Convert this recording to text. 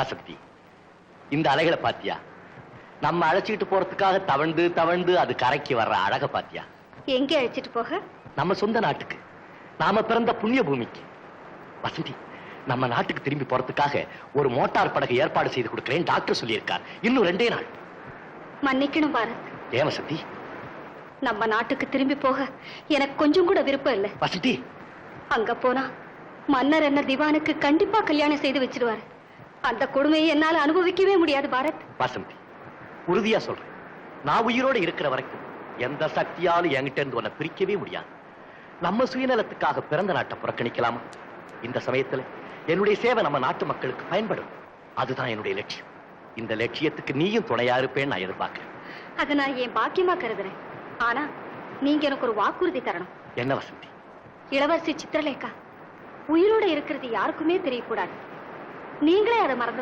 வசந்தி, இந்த அலைகளை பாத்தியா? நம்ம அழைச்சிட்டு போறதுக்காக தவழ்ந்து தவழ்ந்து அது கரைக்கு வர்ற அழக பாத்தியா? எங்க அழைச்சிட்டு போக? நம்ம சொந்த நாட்டுக்கு, நாம பிறந்த புண்ணிய பூமிக்கு. வசந்தி, நம்ம நாட்டுக்கு திரும்பி போறதுக்காக ஒரு மோட்டார் படகு ஏற்பாடு செய்து கொடுக்கிறேன் டாக்டர் சொல்லியிருக்கார். இன்னும் 2 நாள். மன்னிக்கணும் பாரத். ஏன் வசந்தி? நம்ம நாட்டுக்கு திரும்பி போக எனக்கு கொஞ்சம் கூட விருப்பம் இல்லை. வசந்தி, அங்க போனா மன்னர் என்ன திவானுக்கு கண்டிப்பா கல்யாணம் செய்து வச்சிருவாரு. அந்த கொடுமையை என்னால அனுபவிக்கவே முடியாது பாரத். வசந்தி, உறுதியா சொல்றேன், நான் உயிரோட இருக்கிற வரைக்கும் எந்த சக்தியாலும் என்கிட்ட இருந்து உன்னை பிரிக்கவே முடியாது. நம்ம சுயநலத்துக்காக பிறந்த நாட்டை புறக்கணிக்கலாமா? இந்த சமயத்துல என்னுடைய சேவை நம்ம நாட்டு மக்களுக்கு பயன்படும். அதுதான் என்னுடைய லட்சியம். இந்த லட்சியத்துக்கு நீயும் துணையா இருப்பேன்னு நான் எதிர்பார்க்கிறேன். அதை நான் என் பாக்கியமா கருதுறேன். ஆனா நீங்க எனக்கு ஒரு வாக்குறுதி தரணும். என்ன வசந்தி? இளவரசி சித்திரலேகா உயிரோட இருக்கிறது யாருக்குமே தெரியக்கூடாது. நீங்களே அதை மறந்து